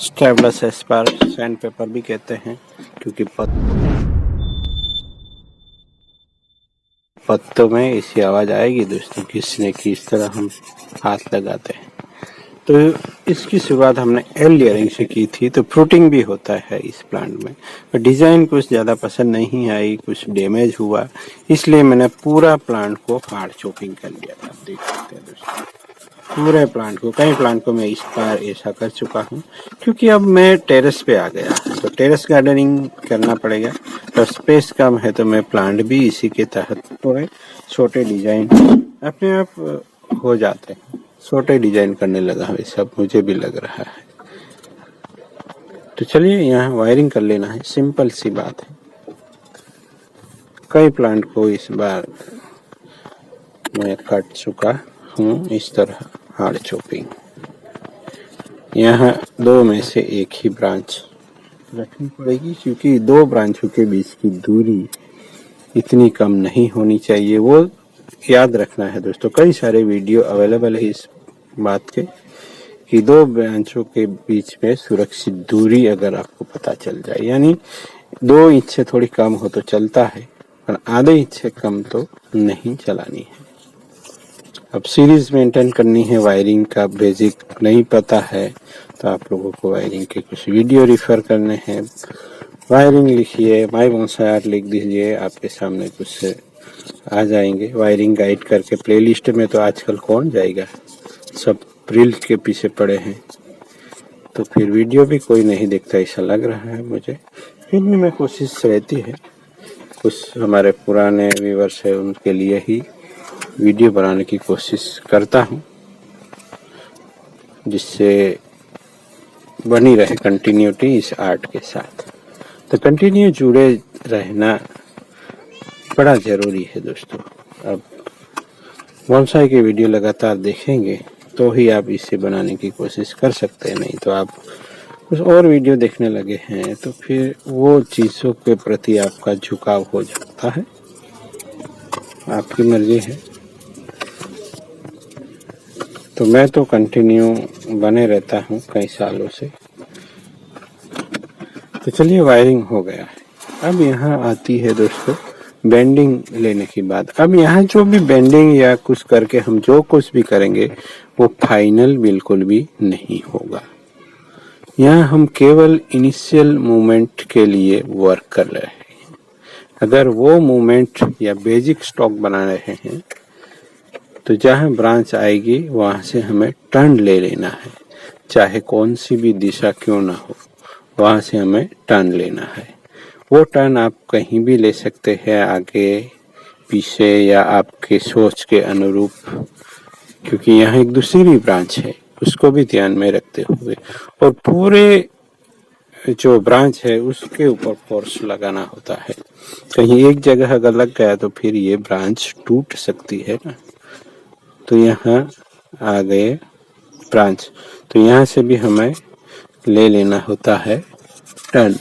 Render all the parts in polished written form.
स्टेबलस Esper sand paper भी कहते हैं, क्योंकि पत्तों में ऐसी आवाज़ आएगी दोस्तों किसने किस तरह हम हाथ लगाते हैं। तो इसकी शुरुआत हमने एल लेयरिंग से की थी। तो फ्रूटिंग भी होता है इस प्लांट में। तो डिज़ाइन कुछ ज़्यादा पसंद नहीं आई, कुछ डैमेज हुआ, इसलिए मैंने पूरा प्लांट को हार्ड चॉपिंग कर लिया था। आप देख सकते हैं दोस्तों, पूरे प्लांट को, कई प्लांट को मैं इस बार ऐसा कर चुका हूँ, क्योंकि अब मैं टेरेस पे आ गया। तो टेरेस गार्डनिंग करना पड़ेगा, तो स्पेस कम है, तो मैं प्लांट भी इसी के तहत थोड़े छोटे डिजाइन अपने आप हो जाते हैं। छोटे डिजाइन करने लगा है, सब मुझे भी लग रहा है। तो चलिए यहाँ वायरिंग कर लेना है, सिंपल सी बात है। कई प्लांट को इस बार मैं काट चुका हूँ इस तरह हार्ड चॉपिंग। यहाँ दो में से एक ही ब्रांच रखनी पड़ेगी, क्योंकि दो ब्रांचों के बीच की दूरी इतनी कम नहीं होनी चाहिए, वो याद रखना है दोस्तों। कई सारे वीडियो अवेलेबल है इस बात के कि दो ब्रांचों के बीच में सुरक्षित दूरी अगर आपको पता चल जाए, यानी 2 इंच से थोड़ी कम हो तो चलता है, पर आधे इंच से कम तो नहीं चलानी है। अब सीरीज मेंटेन करनी है, वायरिंग का बेसिक नहीं पता है तो आप लोगों को वायरिंग के कुछ वीडियो रिफर करने हैं। वायरिंग लिखिए, माय बोनसाई आर्ट लिख दीजिए, आपके सामने कुछ आ जाएंगे। वायरिंग गाइड करके प्लेलिस्ट में तो आजकल कौन जाएगा, सब रील के पीछे पड़े हैं, तो फिर वीडियो भी कोई नहीं देखता ऐसा लग रहा है मुझे। फिर भी मैं कोशिश रहती है, कुछ हमारे पुराने व्यूअर्स है उनके लिए ही वीडियो बनाने की कोशिश करता हूँ, जिससे बनी रहे कंटिन्यूटी इस आर्ट के साथ। तो कंटिन्यू जुड़े रहना बड़ा ज़रूरी है दोस्तों। अब बोनसाई की वीडियो लगातार देखेंगे तो ही आप इसे बनाने की कोशिश कर सकते हैं, नहीं तो आप कुछ और वीडियो देखने लगे हैं तो फिर वो चीज़ों के प्रति आपका झुकाव हो जाता है। आपकी मर्जी है। तो मैं तो कंटिन्यू बने रहता हूँ कई सालों से। तो चलिए वायरिंग हो गया है। अब यहाँ आती है दोस्तों बेंडिंग लेने की बात। अब यहाँ जो भी बेंडिंग या कुछ करके हम जो कुछ भी करेंगे वो फाइनल बिल्कुल भी नहीं होगा। यहाँ हम केवल इनिशियल मूवमेंट के लिए वर्क कर रहे हैं। अगर वो मूवमेंट या बेसिक स्टॉक बना रहे हैं तो जहाँ ब्रांच आएगी वहाँ से हमें टर्न ले लेना है, चाहे कौन सी भी दिशा क्यों ना हो, वहाँ से हमें टर्न लेना है। वो टर्न आप कहीं भी ले सकते हैं, आगे पीछे या आपके सोच के अनुरूप, क्योंकि यहाँ एक दूसरी ब्रांच है, उसको भी ध्यान में रखते हुए और पूरे जो ब्रांच है उसके ऊपर फोर्स लगाना होता है। कहीं एक जगह अगर लग गया तो फिर ये ब्रांच टूट सकती है ना। तो यहाँ आ गए ब्रांच, तो यहाँ से भी हमें ले लेना होता है टर्न।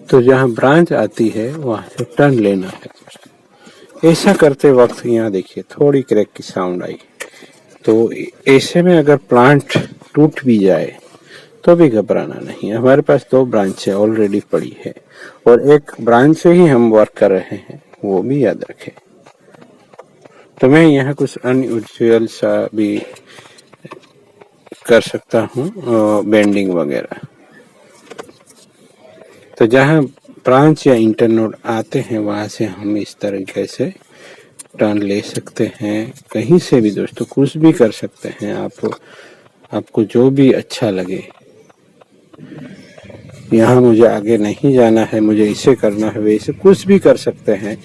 तो जहाँ ब्रांच आती है वहाँ से टर्न लेना है। ऐसा करते वक्त यहाँ देखिए थोड़ी क्रैक की साउंड आई, तो ऐसे में अगर प्लांट टूट भी जाए तो भी घबराना नहीं। हमारे पास 2 ब्रांचें ऑलरेडी पड़ी है और एक ब्रांच से ही हम वर्क कर रहे हैं, वो भी याद रखें। तो मैं यहाँ कुछ अनयूजुअल सा भी कर सकता हूँ, बेंडिंग वगैरह। तो जहाँ ब्रांच या इंटरनोड आते हैं वहाँ से हम इस तरीके से टर्न ले सकते हैं। कहीं से भी दोस्तों कुछ भी कर सकते हैं आपको जो भी अच्छा लगे। यहाँ मुझे आगे नहीं जाना है, मुझे इसे करना है, वैसे कुछ भी कर सकते हैं,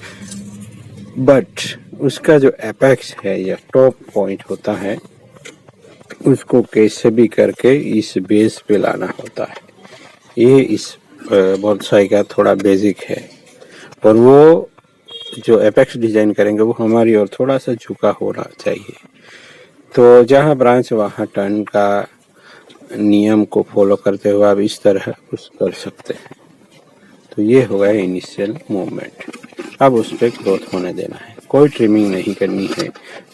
बट उसका जो एपेक्स है या टॉप पॉइंट होता है उसको कैसे भी करके इस बेस पे लाना होता है। ये इस बोनसाई का थोड़ा बेसिक है, और वो जो एपेक्स डिजाइन करेंगे वो हमारी ओर थोड़ा सा झुका होना चाहिए। तो जहाँ ब्रांच वहाँ टर्न का नियम को फॉलो करते हुए आप इस तरह कुछ कर सकते हैं। तो ये हो गया इनिशियल मूवमेंट। अब उस पर ग्रोथ होने देना है, कोई ट्रिमिंग नहीं करनी है।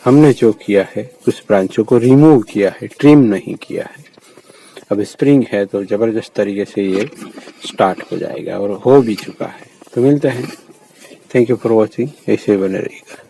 हमने जो किया है कुछ ब्रांचों को रिमूव किया है, ट्रिम नहीं किया है। अब स्प्रिंग है तो जबरदस्त तरीके से ये स्टार्ट हो जाएगा और हो भी चुका है। तो मिलते हैं। Thank you for watching. ऐसे बने रहिएगा।